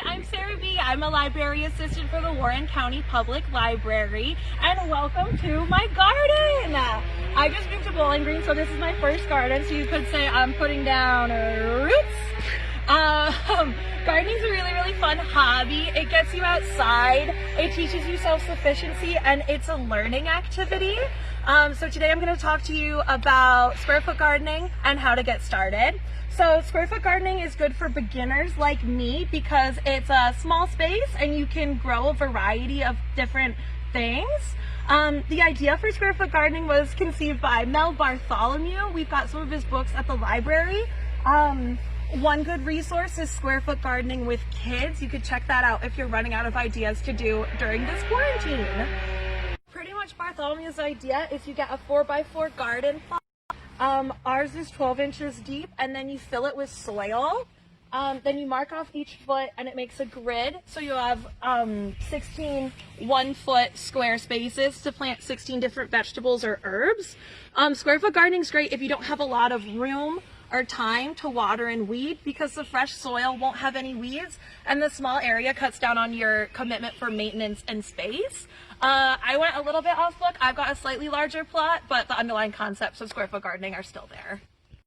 I'm Sara B. I'm a library assistant for the Warren County Public Library, and welcome to my garden. I just moved to Bowling Green, so this is my first garden, so you could say I'm putting down roots. Gardening's a really fun hobby. It gets you outside, it teaches you self-sufficiency, and it's a learning activity. So today I'm going to talk to you about square foot gardening and how to get started. So square foot gardening is good for beginners like me because it's a small space and you can grow a variety of different things. The idea for square foot gardening was conceived by Mel Bartholomew. We've got some of his books at the library. One good resource is Square Foot Gardening with Kids. You could check that out if you're running out of ideas to do during this quarantine. Pretty much Bartholomew's idea is you get a 4x4 garden plot. Ours is 12 inches deep, and then you fill it with soil. Then you mark off each foot and it makes a grid. So you have 16 1-foot square spaces to plant 16 different vegetables or herbs. Square foot gardening is great if you don't have a lot of room or time to water and weed because the fresh soil won't have any weeds and the small area cuts down on your commitment for maintenance and space. I went a little bit off book. I've got a slightly larger plot, but the underlying concepts of square foot gardening are still there.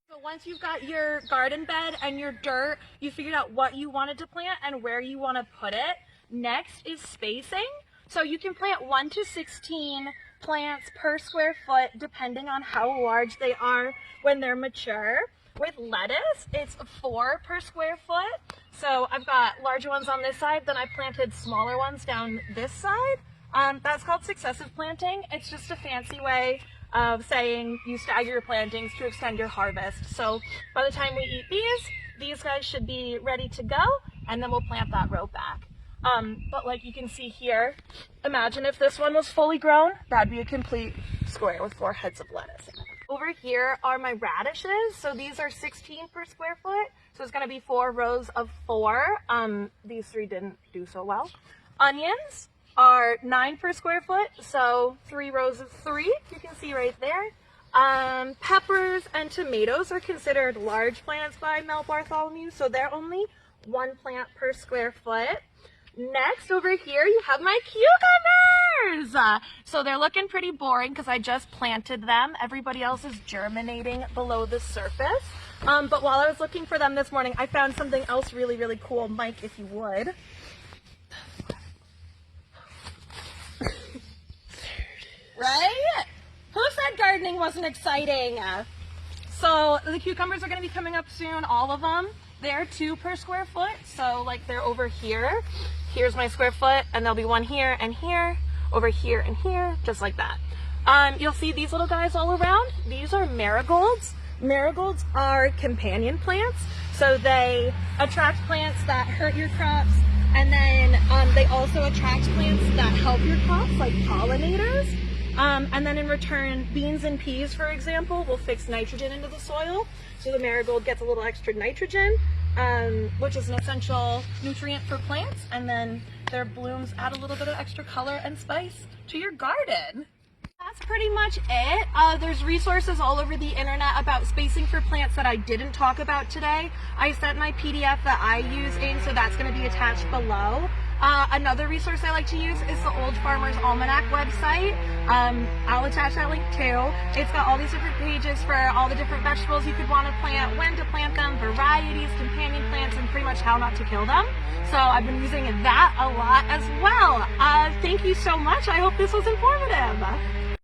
So once you've got your garden bed and your dirt, you figured out what you wanted to plant and where you want to put it. Next is spacing. So you can plant 1 to 16 plants per square foot depending on how large they are when they're mature. With lettuce, it's 4 per square foot. So I've got larger ones on this side, then I planted smaller ones down this side. That's called successive planting. It's just a fancy way of saying you stagger your plantings to extend your harvest. So by the time we eat these guys should be ready to go, and then we'll plant that row back. But like you can see here, imagine if this one was fully grown, that'd be a complete square with 4 heads of lettuce in it. Over here are my radishes. So these are 16 per square foot. So it's gonna be 4 rows of 4. These 3 didn't do so well. Onions are 9 per square foot. So 3 rows of 3, you can see right there. Peppers and tomatoes are considered large plants by Mel Bartholomew. So they're only 1 plant per square foot. Next, over here, you have my cucumbers. So they're looking pretty boring because I just planted them. Everybody else is germinating below the surface. But while I was looking for them this morning, I found something else really cool. Mike, if you would. Right? Who said gardening wasn't exciting? So the cucumbers are going to be coming up soon, all of them. They're 2 per square foot, so like they're over here. Here's my square foot, and there'll be 1 here and here, over here and here, just like that. You'll see these little guys all around. These are marigolds. Marigolds are companion plants, so they attract plants that hurt your crops, and then they also attract plants that help your crops, like pollinators. And then in return, beans and peas, for example, will fix nitrogen into the soil. So the marigold gets a little extra nitrogen, which is an essential nutrient for plants. And then their blooms add a little bit of extra color and spice to your garden. That's pretty much it. There's resources all over the internet about spacing for plants that I didn't talk about today. I sent my PDF that I use in, so that's going to be attached below. Another resource I like to use is the Old Farmer's Almanac website. I'll attach that link too. It's got all these different pages for all the different vegetables you could want to plant, when to plant them, varieties, companion plants, and pretty much how not to kill them. So I've been using that a lot as well. Thank you so much. I hope this was informative.